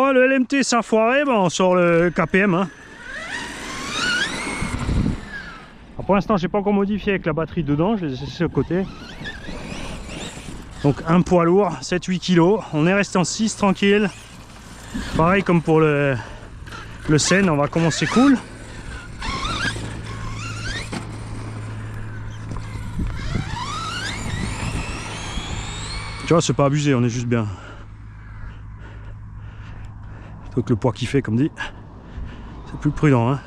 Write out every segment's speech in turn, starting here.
Bon, le LMT ça a foiré, bon, on sort le KPM. Hein. Alors, pour l'instant, j'ai pas encore modifié avec la batterie dedans, je les ai laissés de côté. Donc un poids lourd, 7-8 kg. On est resté en 6 tranquille. Pareil comme pour le Seine, on va commencer cool. Tu vois, c'est pas abusé, on est juste bien. Donc le poids qu'il fait, comme dit, c'est plus prudent. Hein.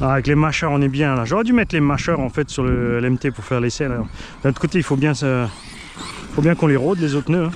Ah, avec les mâcheurs on est bien là. J'aurais dû mettre les mâcheurs en fait sur le LMT pour faire l'essai. D'un autre côté il faut bien qu'on les rôde les autres nœuds. Hein.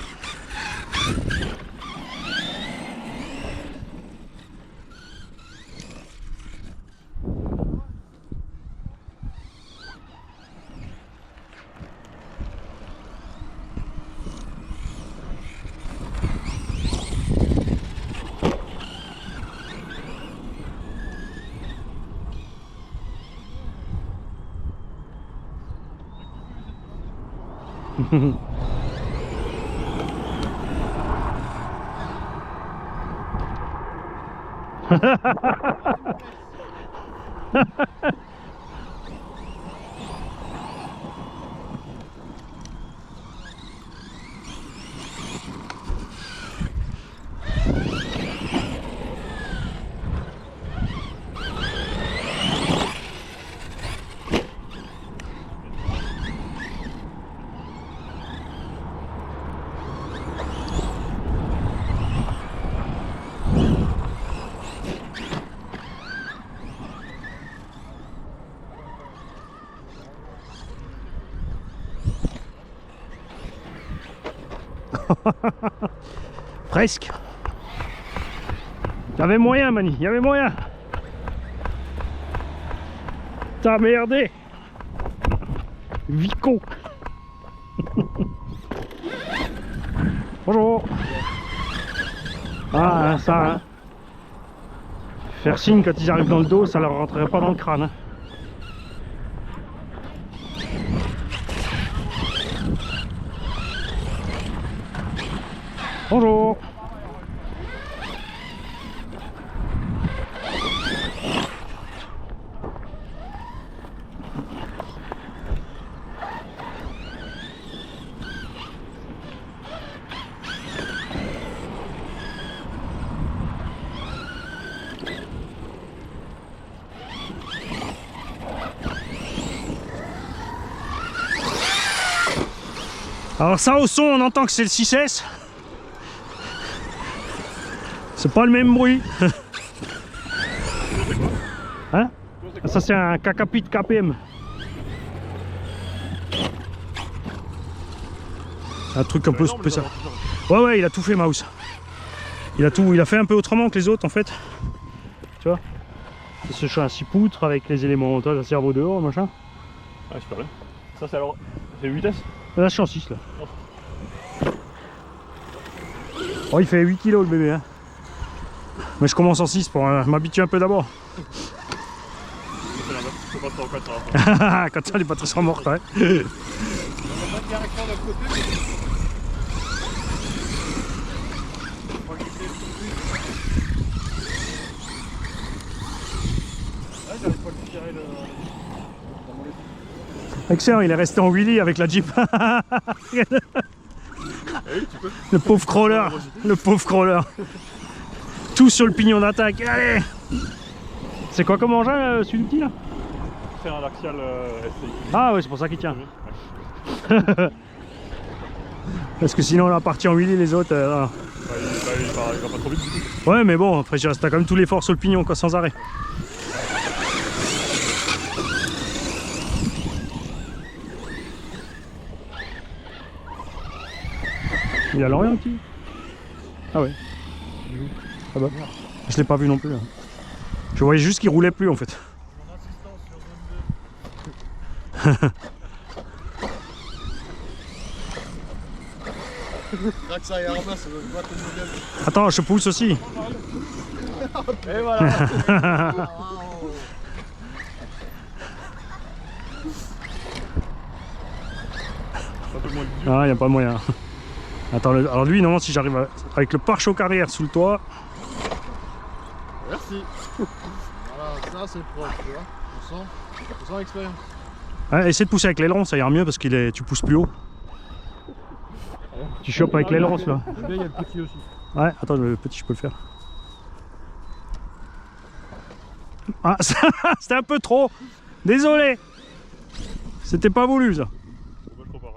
Presque. Y'avait moyen, Mani, y'avait moyen. T'as merdé. Vico. Bonjour. Ah, ça, hein. Faire signe quand ils arrivent dans le dos, ça leur rentrerait pas dans le crâne. Hein. Bonjour. Alors ça au son on entend que c'est le 6S. C'est pas le même bruit. Hein? Ça c'est un Kakapit KPM. Un truc un peu spécial. Ouais il a tout fait Mouse. Il a fait un peu autrement que les autres en fait. Tu vois? C'est ce un 6 poutres avec les éléments, toi, la cerveau dehors, machin. Ah super bien. Ça c'est alors. C'est 8S? Là je suis en 6 là. Oh il fait 8 kg le bébé hein. Mais je commence en 6 pour m'habituer un peu d'abord. Quand ça les batteries sont mortes ouais. Excellent, il est resté en wheelie avec la Jeep. Le pauvre crawler, le pauvre crawler. Tout sur le pignon d'attaque, allez. C'est quoi comme engin celui-ci là? C'est un Axial SCI. Ah ouais, c'est pour ça qu'il tient. Parce que sinon la partie en wheelie les autres... il va pas trop vite. Ouais mais bon, après t'as quand même tous les forts sur le pignon quoi, sans arrêt. Il a l'Orient petit. Ah ouais. Ah bah. Je l'ai pas vu non plus. Hein. Je voyais juste qu'il roulait plus en fait. Mon assistance sur zone 2. Crac ça et Arma, ça doit pas ton modèle. Attends, je pousse aussi. Et voilà. Ah, il n'y a pas moyen. Attends, alors lui, non, si j'arrive avec le pare-choc arrière sous le toit. Merci. Voilà, ça c'est propre, tu vois. On sent l'expérience. Ouais, essaie de pousser avec l'aileron, ça ira mieux parce que tu pousses plus haut. Tu chopes avec l'aileron, là. Il y a le petit aussi. Ouais, attends, le petit, je peux le faire. Ah, c'était un peu trop. Désolé. C'était pas voulu, ça. Je compare.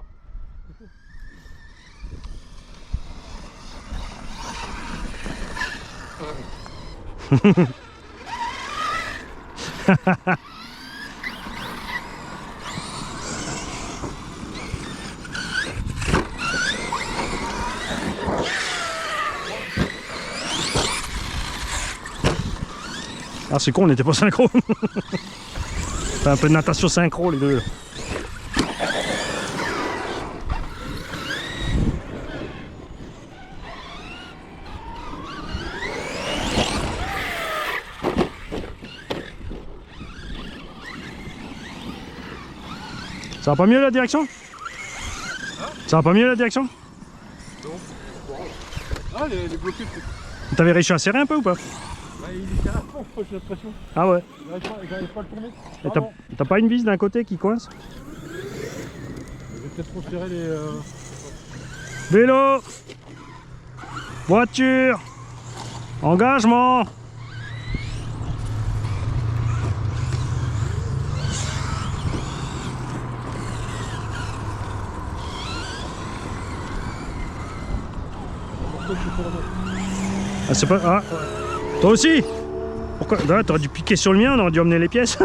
Ah, c'est con, on n'était pas synchro. Fait un peu de natation synchro, les deux. Ça va pas mieux la direction? Ça va pas mieux la direction? Ah, les bloqués. T'avais réussi à serrer un peu ou pas? Bah, il est à fond, j'ai l'impression. Ah ouais. J'arrive pas à le tourner. Et t'as pas une vis d'un côté qui coince? Je vais peut-être trop serrer les. Vélo! Voiture! Engagement! Ah, c'est pas. Ah! Toi aussi? Pourquoi? Là, t'aurais dû piquer sur le mien, on aurait dû emmener les pièces.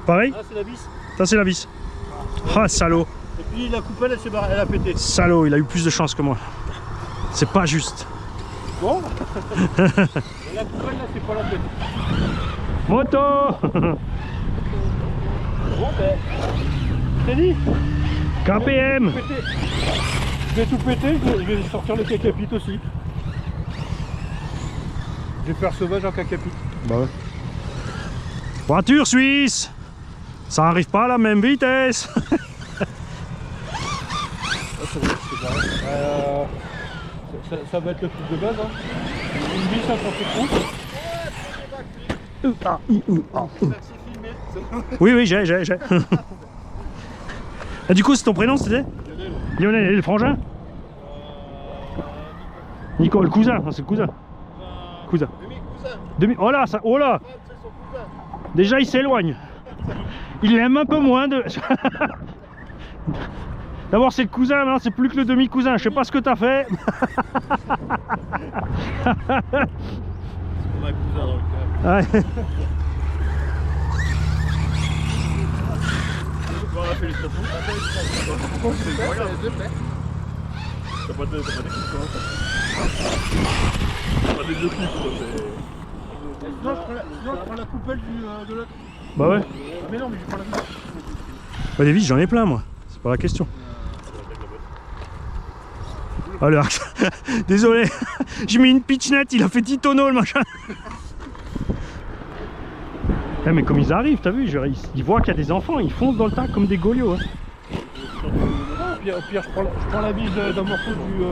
Pareil? Ah, c'est la vis. Ça, c'est la vis. Ah, salaud! Et puis la coupelle, elle a pété. Salaud, il a eu plus de chance que moi. C'est pas juste. Bon. La coupelle, là, c'est pas la peine. Moto! Bon, ben. T'es dit? KPM! Je vais tout péter, je vais sortir les cacapites aussi. Je vais faire sauvage en cacapite. Bah ouais. Voiture suisse! Ça arrive pas à la même vitesse! Ça va être le truc de base. Hein. Une vis, ça s'en fait trop. Oui, oui, j'ai. Ah, du coup, c'est ton prénom, c'était? Lionel, et le frangin? Nico, le cousin, c'est le cousin. Cousin. Oh là, ça, oh là! Déjà, il s'éloigne. Il l'aime un peu moins de. D'abord, c'est le cousin, maintenant, c'est plus que le demi-cousin. Je sais pas ce que t'as fait. On a un cousin dans le cas. Ouais. Voilà, félicitations. T'as pas d'équipe, toi. T'as pas des deux clips, toi. Sinon, je prends la coupelle de l'autre. Bah ouais. Mais non, mais je prends la vis. Bah, des vis, j'en ai plein, moi. C'est pas la question. Ah, le axe. Désolé. J'ai mis une pitch net, il a fait 10 tonneaux, le machin. Eh, mais comme ils arrivent, t'as vu, ils voient qu'il y a des enfants, ils foncent dans le tas comme des goliots. Hein. Au pire, je prends la vis d'un morceau du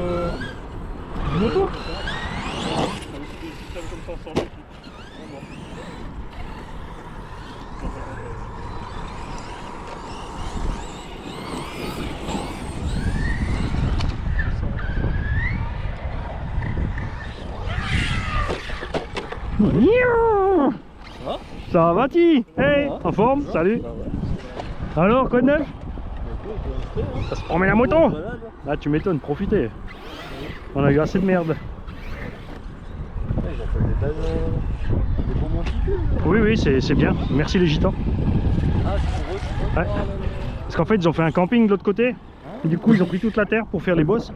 moto. Ça va, Ti? Hey, en forme? Salut. Alors, quoi de neuf? Ça se promet la moto? Ah, tu m'étonnes, profitez. On a eu assez de merde. Oui, oui, c'est bien. Merci les gitans. Ouais. Parce qu'en fait, ils ont fait un camping de l'autre côté. Et du coup, ils ont pris toute la terre pour faire les bosses.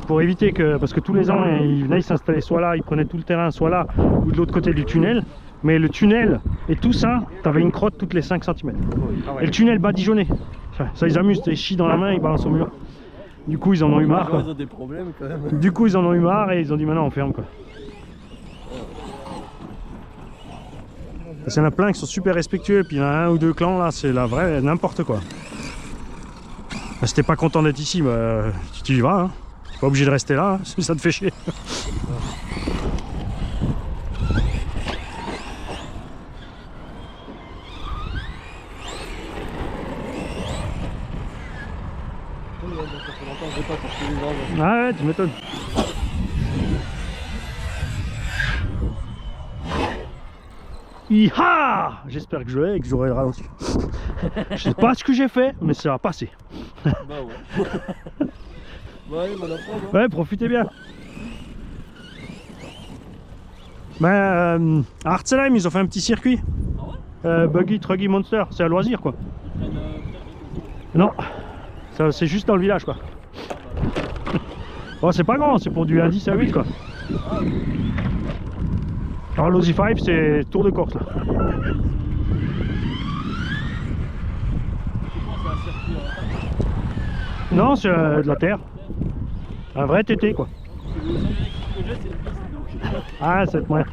pour éviter que, parce que tous les ans ils venaient s'installer soit là, ils prenaient tout le terrain, soit là, ou de l'autre côté du tunnel. Mais le tunnel et tout ça, t'avais une crotte toutes les 5 cm. Et le tunnel badigeonnait. Ça ils amusent, ils chient dans la main, ils balancent au mur. Du coup ils en ont eu marre quoi. Ils ont des problèmes quand même. Du coup ils en ont eu marre et ils ont dit maintenant on ferme quoi. Il y en a plein qui sont super respectueux, et puis il y en a un ou deux clans là, c'est la vraie n'importe quoi. Si t'es pas content d'être ici, bah, tu y vas, hein. T'es pas obligé de rester là, hein, si ça te fait chier. Ah ouais, tu m'étonnes. Iha! J'espère que je l'ai et que j'aurai le ralenti. Je sais pas ce que j'ai fait, mais ça va passer. Bah ouais. Ouais, bon apprendre. Ouais, profitez bien. À Artselheim, ils ont fait un petit circuit. Buggy, Truggy, Monster, c'est à loisir quoi. Non, c'est juste dans le village quoi. Oh, c'est pas grand, c'est pour du 1-10 à 8 quoi. Alors l'Aussie 5 c'est tour de Corse là. Non, c'est de la terre. Un vrai TT quoi. Ah, c'est moyen.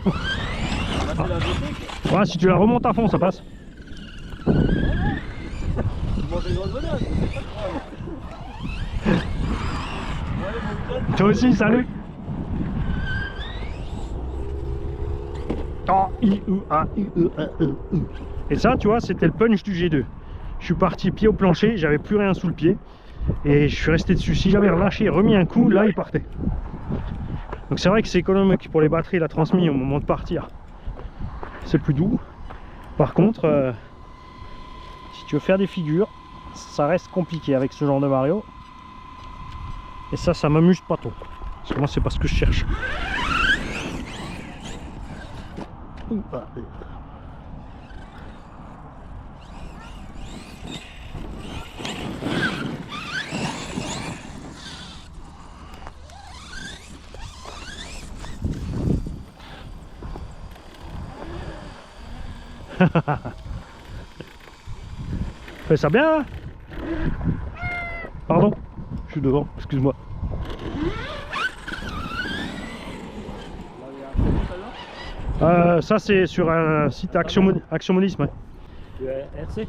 Ouais, si tu la remontes à fond, ça passe. Toi aussi, salut. Oh, et ça, tu vois, c'était le punch du G2. Je suis parti pied au plancher, j'avais plus rien sous le pied. Et je suis resté dessus. Si j'avais relâché et remis un coup, là, il partait. Donc c'est vrai que c'est économique pour les batteries, la transmis au moment de partir. C'est plus doux. Par contre, si tu veux faire des figures, ça reste compliqué avec ce genre de Mario. Et ça m'amuse pas trop. Parce que moi, c'est pas ce que je cherche. Fais ça bien hein. Pardon, je suis devant, excuse-moi. Ça c'est sur un site Actiomodélisme. Ouais. RC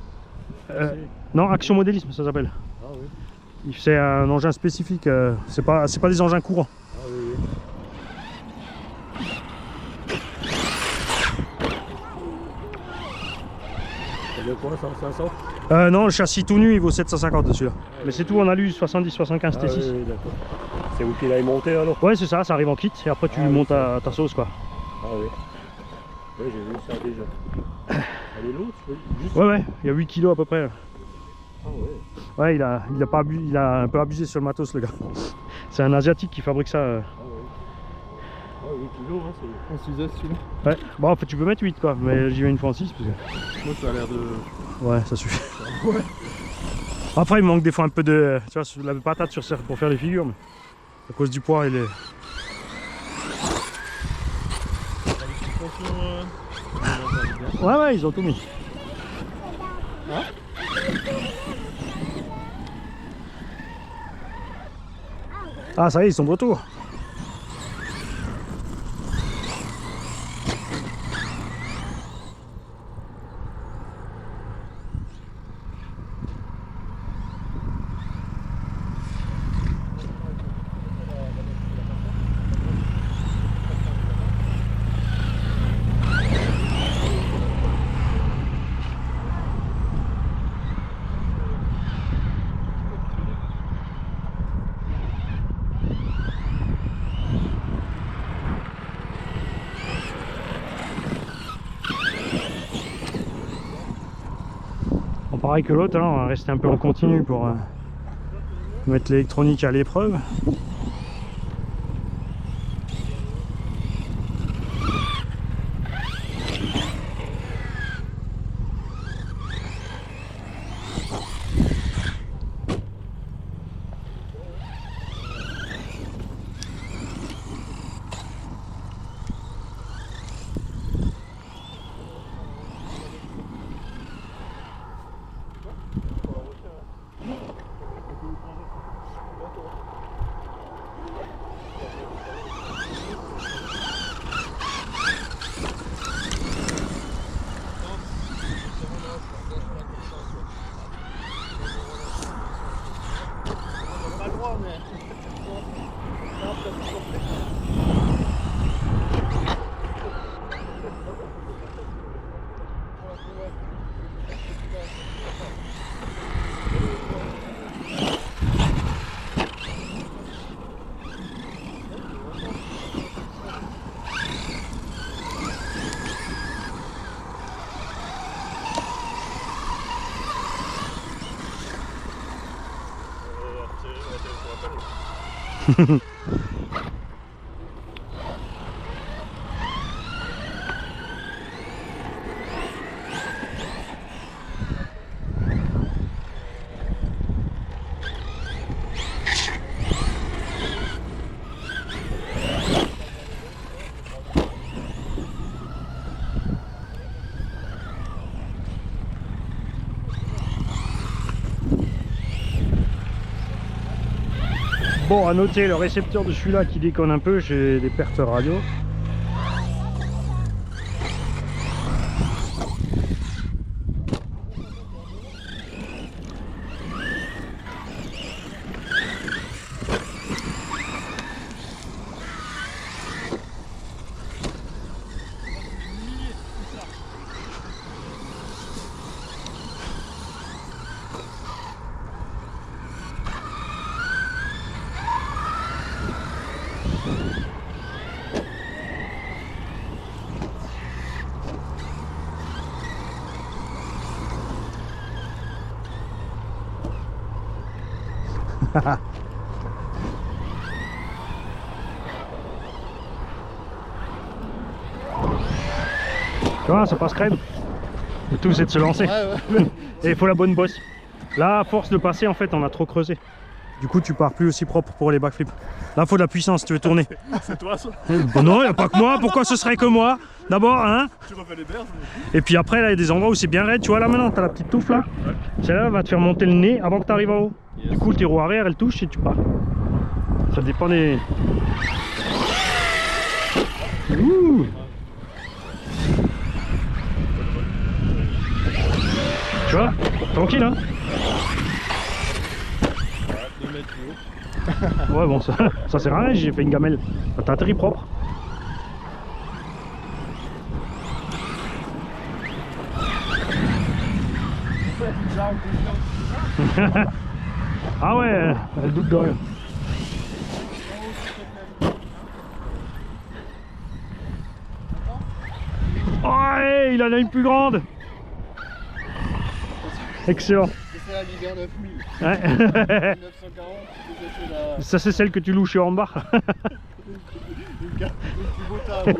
Non, Actiomodélisme ça s'appelle. Ah oui. C'est un engin spécifique, c'est pas des engins courants. Ah oui, oui. Ça veut quoi, 500? Non, le châssis tout nu il vaut 750 dessus là. Mais c'est tout en alu 70-75 T6. Oui, oui, d'accord. C'est vous qui l'avez monté alors? Ouais, c'est ça, ça arrive en kit et après tu montes ta sauce quoi. Ah oui. Oui, j'ai vu ça déjà. Elle est lourde, juste... Ouais, il y a 8 kg à peu près. Ah ouais. Ouais, il a un peu abusé sur le matos le gars. C'est un asiatique qui fabrique ça. Ah ouais. Ah 8 kilos, hein, c'est... En 6 celui-là. Ouais, bon en fait tu peux mettre 8 quoi, mais j'y vais une fois en 6 parce que... Moi ça a l'air de... Ouais, ça suffit. Ouais. Après il manque des fois un peu de... Tu vois, la patate pour faire les figures, mais à cause du poids il est... Ouais, ils ont tout mis. Hein? Ah ça y est, ils sont de retour. Pareil que l'autre, hein, on va rester un peu en continu pour mettre l'électronique à l'épreuve. Pas le droit, mais. Bon, à noter le récepteur de celui-là qui déconne un peu, j'ai des pertes radio. Tu vois, ça passe crème. Le tout c'est de se lancer. Et il faut la bonne bosse. Là, à force de passer, en fait, on a trop creusé. Du coup, tu pars plus aussi propre pour les backflips. Là, il faut de la puissance si tu veux tourner. C'est toi ça? Bon, non, il n'y a pas que moi. Pourquoi ce serait que moi? D'abord, hein. Tu refais les berges? Et puis après, là, il y a des endroits où c'est bien raide. Tu vois, là, maintenant, tu as la petite touffe là. Celle-là va te faire monter le nez avant que tu arrives en haut. Du coup, tes roues arrière, elles touchent et tu pars. Ça dépend des... Ouh. Tu vois, tranquille, hein. Ouais, bon, ça sert à rien, j'ai fait une gamelle. T'as atterri propre. Ah ouais, elle doute de rien. Oh, hey, il en a une plus grande. Excellent. C'est la Ligue 9000. Ouais. 1940, c'est la... Ça c'est celle que tu loues chez Hornbach. une plus beau table.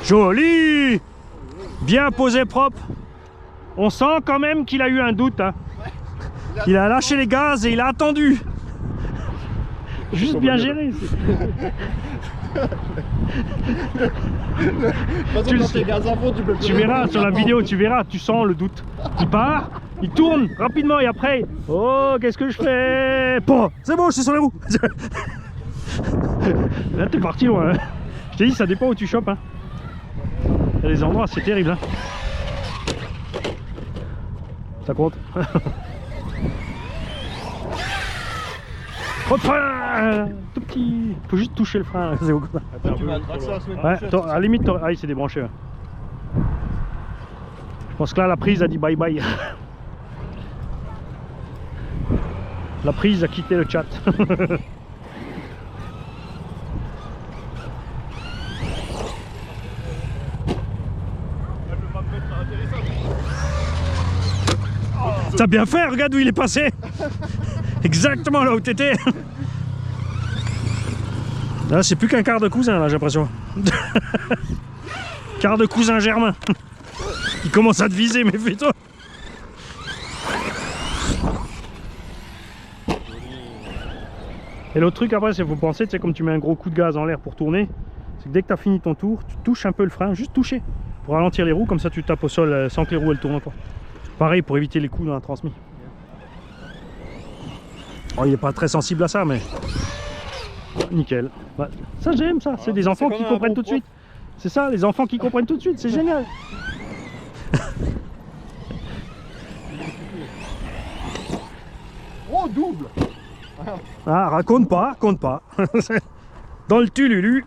Joli. Bien posé propre. On sent quand même qu'il a eu un doute. Hein. Il a lâché les gaz et il a attendu. Juste bien géré. Tu verras sur la vidéo, tu verras, tu sens le doute. Il part, il tourne rapidement et après, oh, qu'est-ce que je fais? Bon, c'est bon, je suis sur les roues. Là, t'es parti loin. Hein. Je t'ai dit, ça dépend où tu chopes. Hein. Il y a des endroits, c'est terrible. Hein. Ça compte. Trop de frein, tout petit. Faut juste toucher le frein. C'est beaucoup. Attends, tu vas tracer la semaine Ouais, prochaine. à la limite, ah, il s'est débranché. Ouais. Je pense que là, la prise a dit bye bye. La prise a quitté le chat. T'as bien fait, regarde où il est passé. Exactement là où t'étais. Là c'est plus qu'un quart de cousin là j'ai l'impression. Quart de cousin germain. Il commence à te viser, méfie-toi. Et l'autre truc après, c'est qu'il faut penser, tu sais, comme tu mets un gros coup de gaz en l'air pour tourner, c'est que dès que tu as fini ton tour, tu touches un peu le frein, juste toucher, pour ralentir les roues, comme ça tu tapes au sol sans que les roues elles tournent pas. Pareil pour éviter les coups dans la transmis. Oh, il n'est pas très sensible à ça, mais nickel. Ouais. Ça j'aime ça, c'est des enfants qui comprennent tout de suite. C'est ça, les enfants qui comprennent tout de suite, c'est génial. Oh, double. Ah, raconte pas. Dans le tululu.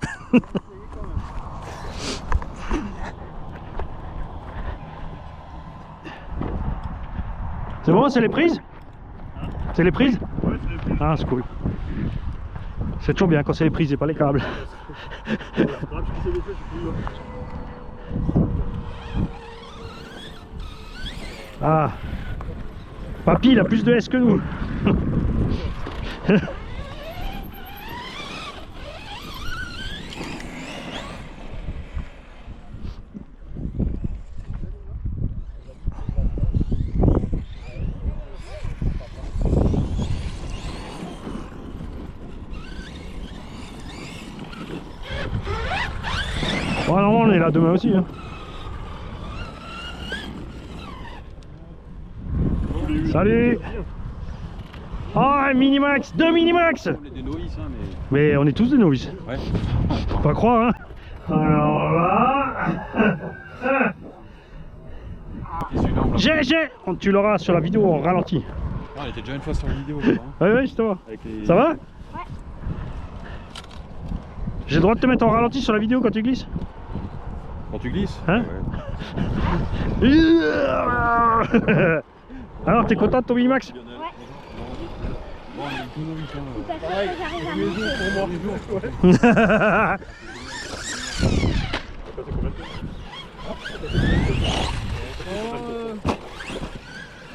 C'est bon, c'est les prises? C'est les prises? Ouais, c'est les prises. Ah, c'est cool. C'est toujours bien quand c'est les prises et pas les câbles. Voilà, tu sais les faits, je suis plus. Ah. Papy, il a plus de S que nous. Bon, normalement, on est là demain aussi. Hein. Salut. Oh, un minimax, 2 minimax. On est des novices, hein, Mais on est tous des novices. Ouais. Faut pas croire, hein. Alors là... Et celui-là, on l'a- J'ai. Tu l'auras sur la vidéo en ralenti. Ah, on était déjà une fois sur la vidéo. Là, hein, Ouais, justement. avec les... Ça va? Ouais. J'ai le droit de te mettre en ralenti sur la vidéo quand tu glisses? Quand tu glisses? Hein? Ouais. Alors, t'es content de ton minimax? Bon, on est tous novices, hein. Pareil, maison pour moi.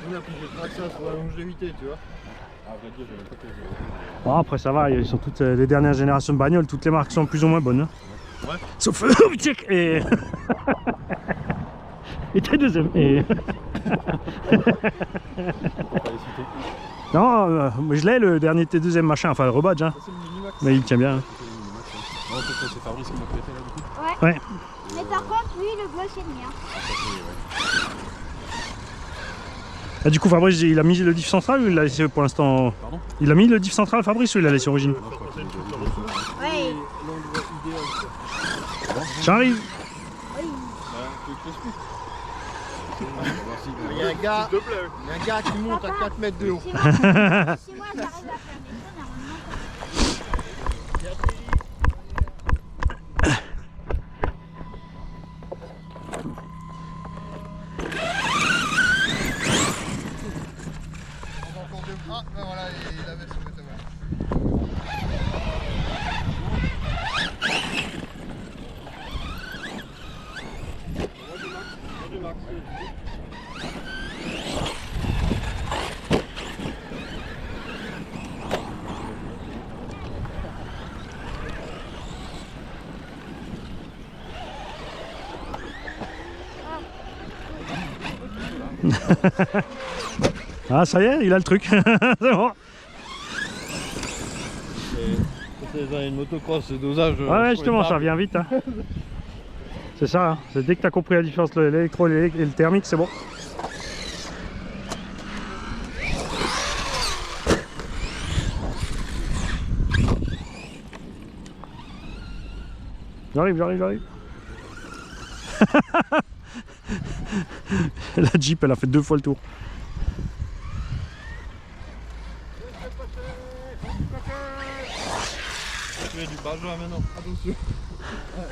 On a plus de traction sur la longévité, tu vois. Ah, vrai dire, j'avais pas que... Bon, après ça va, ils sont toutes des dernières générations de bagnoles, toutes les marques sont plus ou moins bonnes. Hein. Ouais. Sauf et... et t'es deuxième. Et... non, je l'ai le dernier T2M machin, enfin le rebadge, hein. C'est le minimax. Mais il tient bien. Hein. Non, peut-être c'est Fabrice qui m'a prêté là du coup. Ouais. Mais par contre, lui, le bleu, c'est le mien. Ah, du coup Fabrice il a mis le diff central ou il l'a laissé pour l'instant? Pardon? Il a mis le diff central Fabrice ou il l'a laissé origine? Ouais. L'endroit idéal. J'arrive. Il y a un gars, qui monte à 4 mètres de haut. Si moi, j'arrive à faire des choses, normalement. Ah, ben voilà, il avait son météo. Ah ça y est, il a le truc. C'est bon. C'est dans une motocross, ce dosage. Ouais, justement, ça vient vite. Hein. C'est ça, hein. C'est dès que tu as compris la différence entre l'électro et le thermique, c'est bon. J'arrive. La Jeep, elle a fait 2 fois le tour. Tu mets du Benjamin maintenant, attention.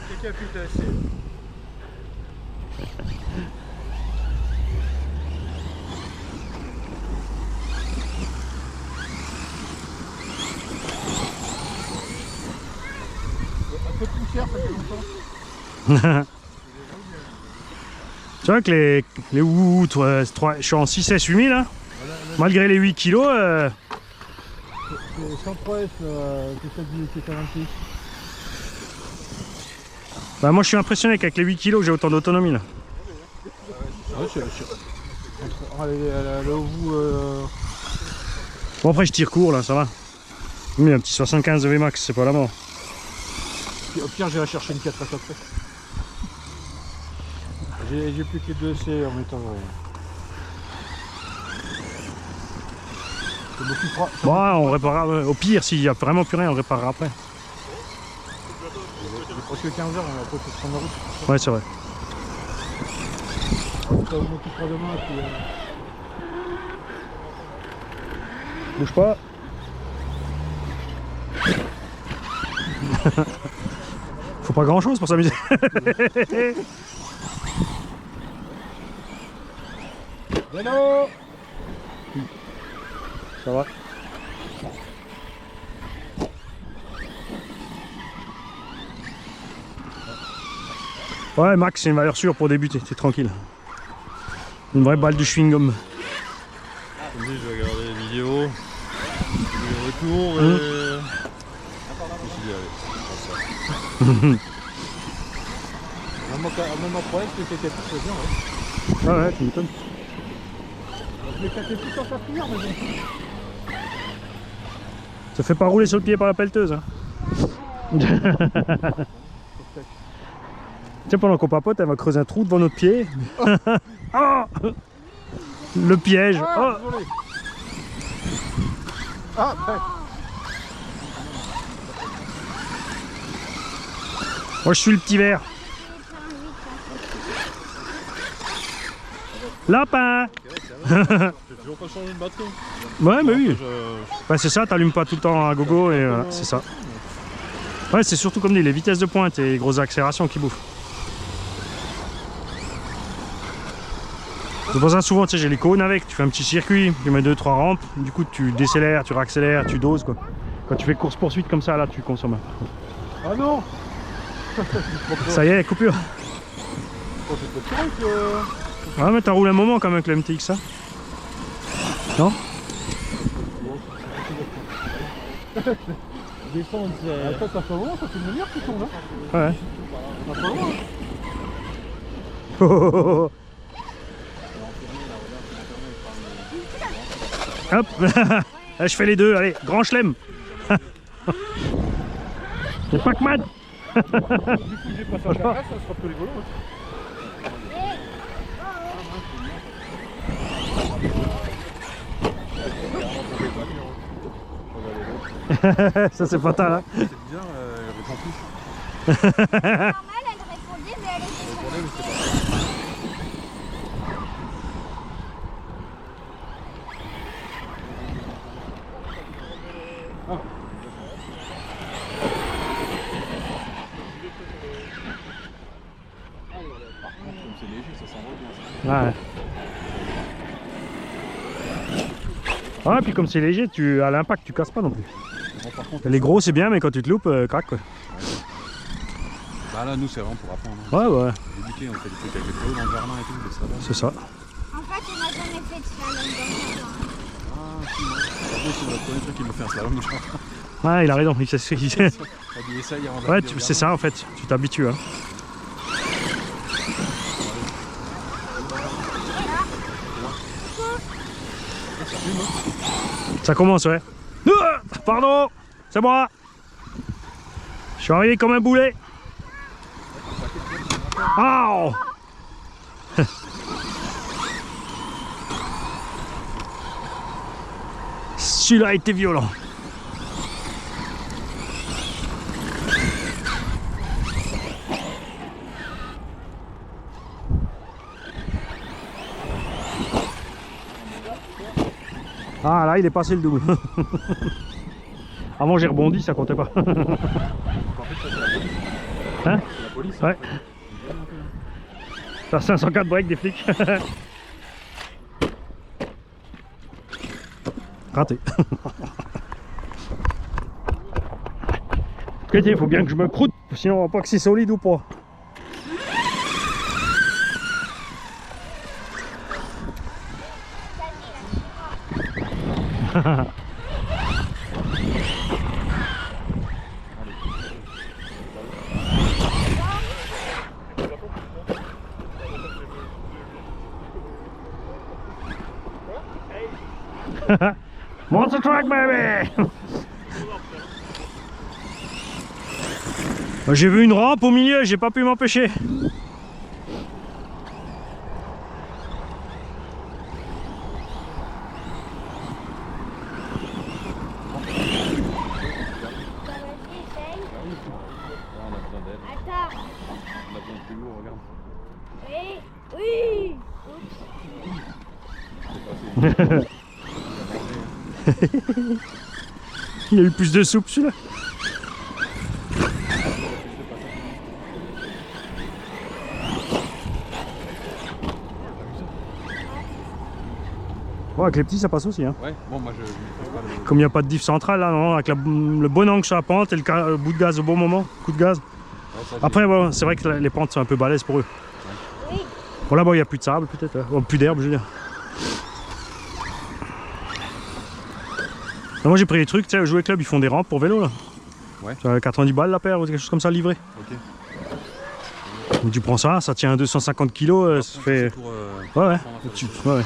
Quelqu'un a pu t'asser. Un peu de poussière, ça fait longtemps. Tu vois que les ouh, je suis en 6S 8000 là. Malgré les 8 kilos. C'est 103S, c'est ça qui est 46. Bah moi je suis impressionné qu'avec les 8 kilos j'ai autant d'autonomie là. Ouais, c'est Allez, au bout. Bon après je tire court là, ça va. Mais un petit 75 de VMAX, c'est pas la mort. Puis, au pire, j'irai chercher une 4 après. J'ai plus que les 2C en mettant. Bon, on réparera. Au pire, s'il n'y a vraiment plus rien, on réparera après. Il est presque 15h, on va pas se prendre la route. Ouais, c'est vrai. On occupera demain. Puis, Bouge pas. Faut pas grand chose pour s'amuser. Vélo. Ça va. Ouais, Max, c'est une valeur sûre pour débuter, t'es tranquille. Une vraie balle de chewing-gum. Comme dit, je vais regarder les vidéos, les retours et... Je me suis dit, allez, Même en problème, c'est que c'était plus bien. Ah ouais, tu m'étonnes. Je l'ai capté tout en sa prière, mais bon. Ça fait pas rouler sur le pied par la pelleteuse. Hein. Tu sais, pendant qu'on papote, elle va creuser un trou devant notre pied. Oh, le piège. Ah, Oh. désolé. Ah, ouais. Moi, je suis le petit vert. Lapin. j'ai toujours pas changé de batterie. Ouais, mais oui. Je... Ouais, c'est ça, t'allumes pas tout le temps à gogo et voilà, c'est ça. Ouais, c'est surtout comme dit, les vitesses de pointe et les grosses accélérations qui bouffent. C'est pour ça souvent, tu sais, j'ai les cônes avec, tu fais un petit circuit, tu mets 2-3 rampes, du coup tu décélères, tu réaccélères, tu doses quoi. Quand tu fais course-poursuite comme ça, là tu consommes. Ah non. Ça y est, coupure. Oh, c'est pas tiré que... Ouais, mais t'as roulé un moment quand même avec le MTX, hein. Non? Descendre, c'est... Ça fait un moment, ça fait une demi-heure qu'ils sont là. Ouais. Ça fait loin. Oh, oh, oh, oh. Hop. Je fais les deux, allez, grand chelem. C'est Pac-Man. Du coup, j'ai passé à la place, ça sera plus rigolo. Ça c'est fatal, hein. C'est bien, elle répond plus. Normal, elle répondait, mais elle était Comme c'est léger, ça s'envole bien. Ouais. Ouais, puis comme c'est léger, tu à l'impact, tu casses pas non plus. Bon, par contre, Les gros c'est bien, mais quand tu te loupes, crac quoi. bah là, nous, c'est vraiment pour apprendre. Ouais, ouais, Débuter, on fait des trucs avec les vélos dans le jardin et tout, mais ça va. c'est ça. En fait, on n'a jamais fait de slalom dans le jardin. Ah, si, moi. C'est le premier truc qui me fait un slalom au jardin. Ouais, il a raison. Il sait. T'as dit essaye avant Ouais, d'appuyer au c'est ça en fait. Tu t'habitues. Hein. Ça commence, ouais. Pardon, c'est moi. Je suis arrivé comme un boulet. Ah. Celui-là a été violent. Ah là il est passé le double. Avant j'ai rebondi, ça comptait pas. En fait, ça, c'est la police. Hein? C'est la police. Ouais. T'as 504 breaks des flics. Raté. Il faut bien que je me croûte, sinon on voit pas que c'est solide ou pas. Monster truck baby. J'ai vu une rampe au milieu, j'ai pas pu m'empêcher. Attends. On a besoin de plus lourd, regarde. Oui. Il a eu plus de soupe celui-là. Ouais, avec les petits ça passe aussi. Hein. Ouais, bon, moi je mettrai pas le. Comme il n'y a pas de diff central là, non, avec le bon angle sur la pente et le bout de gaz au bon moment, coup de gaz. Ouais, ça, Après, bon, c'est vrai que les pentes sont un peu balèzes pour eux. Oui. Bon, là-bas, il n'y a plus de sable peut-être, hein. Oh, plus d'herbe, je veux dire. Moi j'ai pris des trucs, tu sais, au Jouet Club ils font des rampes pour vélo là. Ouais. Tu as 90 balles la paire ou quelque chose comme ça livré. Ok. Donc tu prends ça, ça tient 250 kg, ça fait. Pour, Ouais, ouais. prendre un peu Ouais, ouais.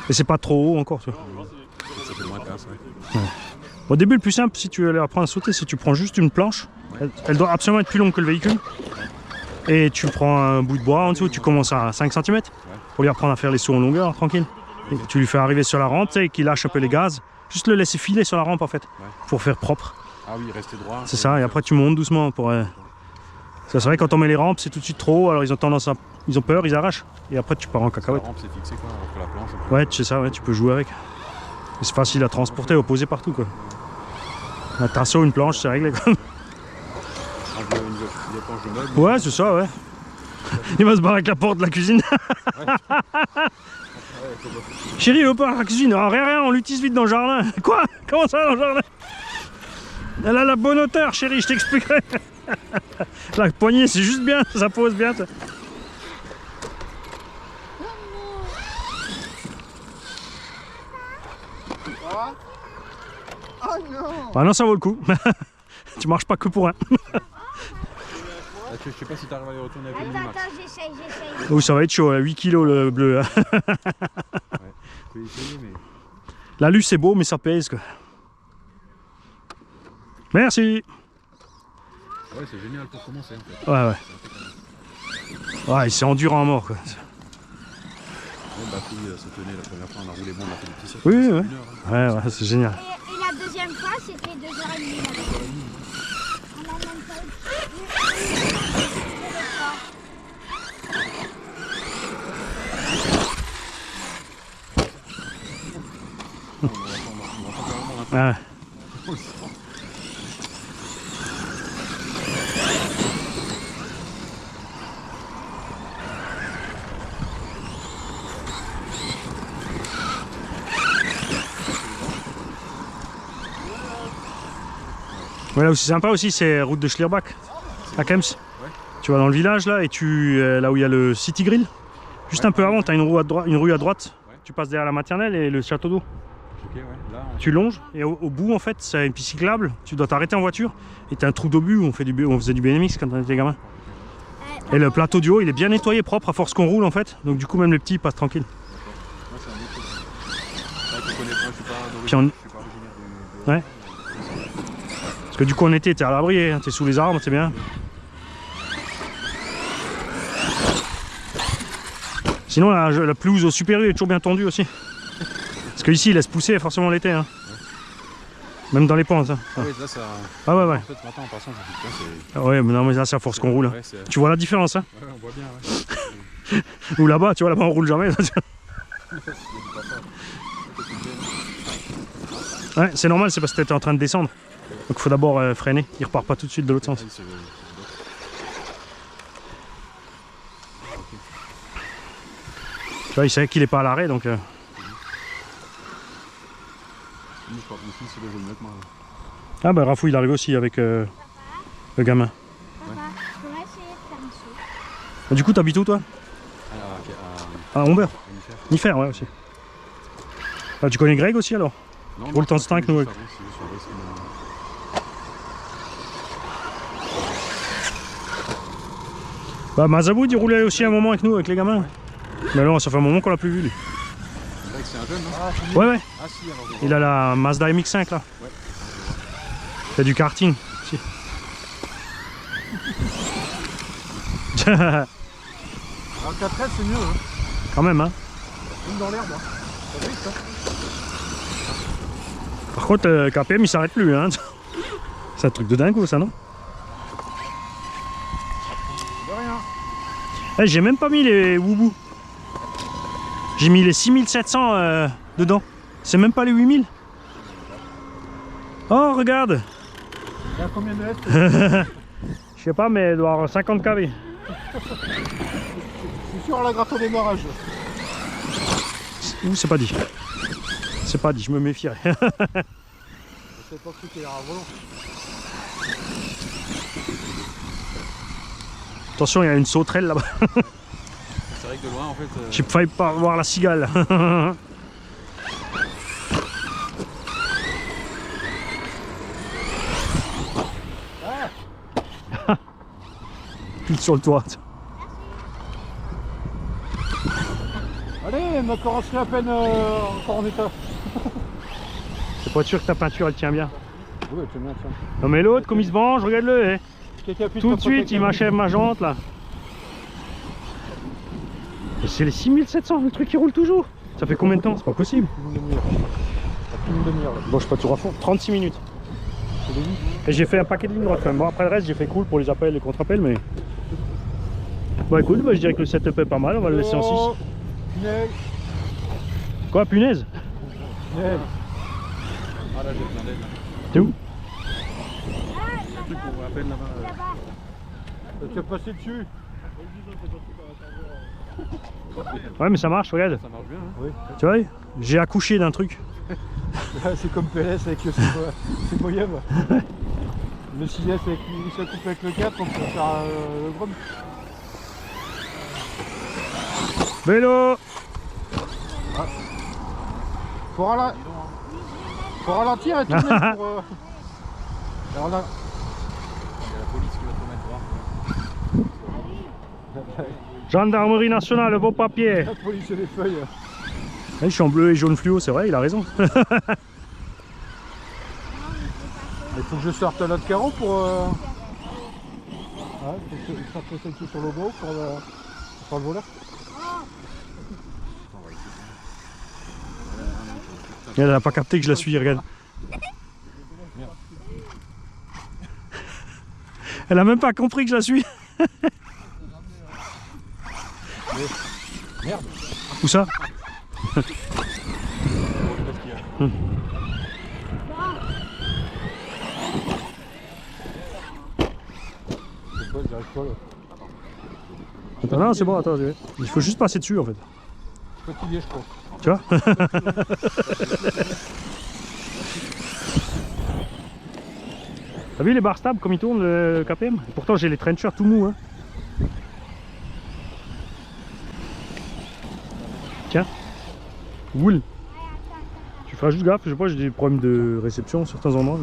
Et c'est pas trop haut encore, tu vois. ça fait moins classe, ouais. Au début, le plus simple, si tu veux apprendre à sauter, c'est tu prends juste une planche. Elle doit absolument être plus longue que le véhicule. Et tu prends un bout de bois en dessous, tu commences à 5 cm pour lui apprendre à faire les sauts en longueur, tranquille. Et tu lui fais arriver sur la rampe, tu sais, qu'il lâche un peu les gaz. Juste le laisser filer sur la rampe en fait, pour faire propre. Ah oui, rester droit. C'est ça, et après tu montes doucement pour. C'est vrai, quand on met les rampes, c'est tout de suite trop haut, alors ils ont tendance à. Ils ont peur, ils arrachent. Et après tu pars en La cacahuète. rampe c'est fixé quoi, alors que la planche. Ouais, c'est ça, ouais, tu peux jouer avec. Et c'est facile à transporter, au poser partout quoi. Un tasseau, une planche, c'est réglé quoi. Une planche de meuble. Ouais, c'est ça, ouais. Il va se barrer avec la porte de la cuisine. Chérie, il veut pas à la cuisine. Ah, rien, on l'utilise vite dans le jardin. Quoi? Comment ça dans le jardin? Elle a la bonne hauteur, chérie, je t'expliquerai. La poignée, c'est juste bien, ça pose bien. Ça. Ah non. Ah non, ça vaut le coup. Tu marches pas que pour un. Ah, je sais pas si t'arrives à les retourner avec le Attends, mini-max. j'essaye. Oh, ça va être chaud, 8 kg le bleu. Ouais. Je vais essayer, mais. La luce, c'est beau, mais ça pèse quoi. Merci. Ouais, c'est génial pour commencer en fait. Ouais, ouais. Ouais, c'est endurant à mort quoi. Même bah, oui, ça tenait la première fois, on a roulé bon, on a fait des petits sauts. Oui, c'est ouais. 1 heure, hein. Ouais, ouais, c'est génial. Et la deuxième fois, c'était 2h30. On a même pas eu. Ouais. Ouais, là où c'est sympa aussi, c'est route de Schlierbach, à Kems. Tu vas dans le village là et là où il y a le City Grill, juste un peu avant, tu as une rue à droite. Tu passes derrière la maternelle et le château d'eau. Ok, ouais. Là, Tu longes et au bout en fait c'est une piste cyclable, tu dois t'arrêter en voiture et tu as un trou d'obus où on faisait du BMX quand on était gamin. Et le plateau du haut il est bien nettoyé, propre à force qu'on roule en fait, donc du coup même les petits ils passent tranquilles. moi, c'est un autre truc. C'est vrai que je connais pas, je suis pas d'origine, Puis on- je suis pas originaire de. Ouais. Parce que du coup en été t'es à l'abri, hein, t'es sous les arbres, c'est bien. Sinon la pelouse au Super U est toujours bien tendue aussi. Parce qu'ici il laisse pousser forcément l'été. Hein. Même dans les pentes. Hein. Ah oui, là ça. Ah ouais ouais. En fait, ce matin en passant, je me suis dit, tiens, c'est. Ah ouais mais non mais là c'est à force qu'on roule. Hein. Ouais, c'est. Tu vois la différence hein. Ouais, on voit bien, ouais. Ou là-bas, tu vois là-bas on roule jamais. Ouais c'est normal, c'est parce que t'étais en train de descendre. Donc il faut d'abord freiner, il repart pas tout de suite de l'autre sens. Tu vois il sait qu'il est pas à l'arrêt donc... Lui, je crois que mon fils, il roule mieux que moi. Ah bah Rafou il arrive aussi avec le gamin. Papa, je pourrais essayer de faire un saut. Ah, du coup t'habites où toi? À Humbert. Nifer ouais aussi. Ah, tu connais Greg aussi alors? Non, roule le temps de temps avec nous, ouais. Bah Mazaboud il roulait aussi un moment avec nous avec les gamins. Mais là ça fait un moment qu'on l'a plus vu lui. C'est un jeune, non? Ouais ouais. Ah si, alors. Il a la Mazda MX-5 là. Ouais. Il fait du karting. Si. Alors 4S c'est mieux, hein. Quand même, hein. Même dans l'herbe. Hein. Ça vite, hein. Par contre, le KPM il s'arrête plus, hein. C'est un truc de dingo ça, non? De rien. Eh, j'ai même pas mis les Woubou. J'ai mis les 6700 dedans. C'est même pas les 8000. Oh, regarde. Il y a combien de S? Je sais pas, mais elle doit avoir 50 kV. Je suis sûr à la gratte au démarrage. Ouh, c'est pas dit. C'est pas dit, je me méfierais. Je sais pas ce qu'il y a à volant. Attention, il y a une sauterelle là-bas. C'est vrai que de loin en fait. J'ai failli pas voir la cigale. Pile sur le toit. Allez, ma carrosserie à peine encore en état. C'est pas sûr que ta peinture elle tient bien. Ouais, tu bien, tiens. Non mais l'autre, comme il se venge, regarde-le. Eh. Quelqu'un appuie Tout sur de suite, il m'achève ma jante là. Et c'est les 6700, le truc qui roule toujours. Ça fait combien de temps? C'est pas possible. Une demi-heure. Une demi-heure là. Bon, je suis pas toujours à fond. 36 minutes. Et j'ai fait un paquet de lignes droites quand même. Bon, après le reste, j'ai fait cool pour les appels et les contre-appels, mais. Bon, écoute, bah, je dirais que le setup est pas mal. On va le laisser en 6. Punaise. Quoi, punaise? Punaise. Ah là j'ai plein d'aide. T'es où? Le truc qu'on voit à peine là-bas. Tu as passé dessus. Ouais, mais ça marche, regarde. Ça marche bien. Hein. Oui. Tu vois, j'ai accouché d'un truc. C'est comme PLS avec ses moyens. Le 6S avec lui, ça coupe avec le 4, on peut faire le grom. Vélo! Faut ralentir et tourner pour... Alors là... Il y a la police qui va te mettre voir. Gendarmerie nationale, vos papiers. La police et les feuilles. Je suis en bleu et jaune fluo, c'est vrai, il a raison. Il faut que je sorte l'autre carreau pour... Ouais, faut que je sorte celle-ci sur le logo pour le voleur. Elle n'a pas capté que je la suis, regarde. Elle a même pas compris que je la suis. Merde. Où ça? J'arrive pas là. Attends, non, c'est bon, attends, il faut juste passer dessus en fait. Je suis fatigué, je crois. Tu vois? T'as vu les barres stables comme ils tournent le KPM? Pourtant j'ai les trenchers tout mous, hein. Tiens, Wool. Tu feras juste gaffe, je sais pas, j'ai des problèmes de réception sur certains endroits.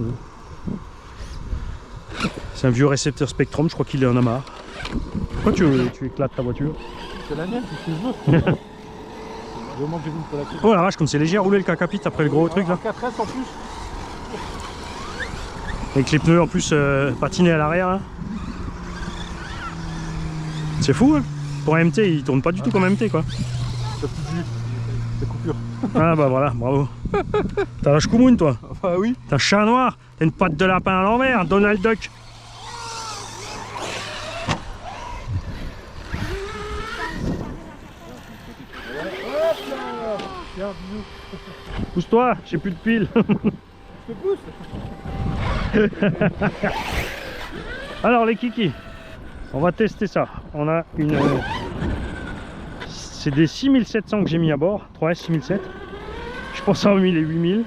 C'est un vieux récepteur Spectrum, je crois qu'il en a marre. Pourquoi tu éclates ta voiture? C'est la mienne, c'est ce que je veux. Je manque que j'ai une pour la clé. Oh la vache, comme c'est léger à rouler le cacapite après le gros truc là. 4S en plus. Avec les pneus en plus patinés à l'arrière. Hein. C'est fou hein. Pour un MT, il tourne pas du tout comme un MT quoi. T'as plus de jus. T'as coupure. Ah bah voilà, bravo. T'as la chkoumoune toi. Ah oui. T'as un chat noir. T'as une patte de lapin à l'envers, Donald Duck. Tiens, bisous. Pousse-toi, j'ai plus de piles. Je te pousse. Alors les kikis, on va tester ça. On a une... c'est des 6700 que j'ai mis à bord, 3S 6007. Je pense avoir mis les 8000.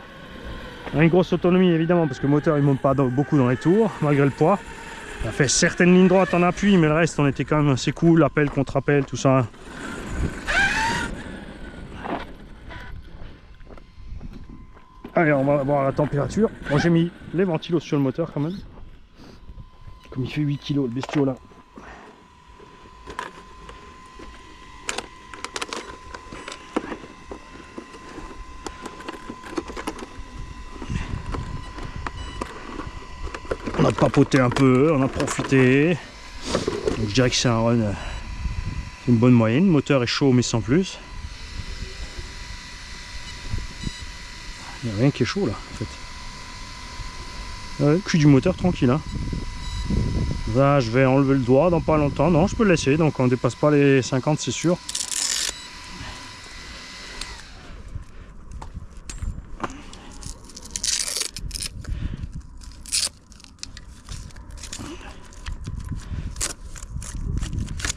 On a une grosse autonomie évidemment parce que le moteur il monte pas beaucoup dans les tours malgré le poids. On a fait certaines lignes droites en appui mais le reste on était quand même assez cool, appel contre appel, tout ça. Allez, on va voir la température. Moi j'ai mis les ventilos sur le moteur quand même. Comme il fait 8 kg le bestiau là. On a papoté un peu, on a profité. Donc je dirais que c'est un run, c'est une bonne moyenne. Le moteur est chaud mais sans plus. Il n'y a rien qui est chaud là en fait. Ouais, cul du moteur tranquille hein. Là je vais enlever le doigt dans pas longtemps. Non, je peux le laisser, donc on dépasse pas les 50 c'est sûr.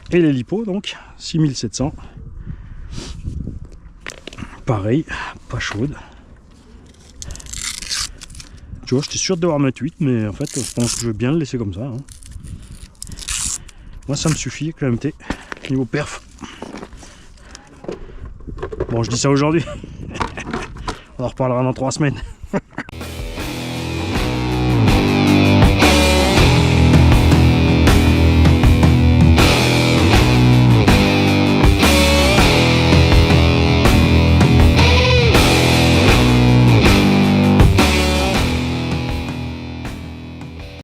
Et les lipos donc 6700. Pareil, pas chaude. Tu vois, j'étais sûr de devoir mettre 8, mais en fait, je pense que je vais bien le laisser comme ça. Hein. Moi, ça me suffit avec le MT, niveau perf. Bon, je dis ça aujourd'hui. On en reparlera dans 3 semaines.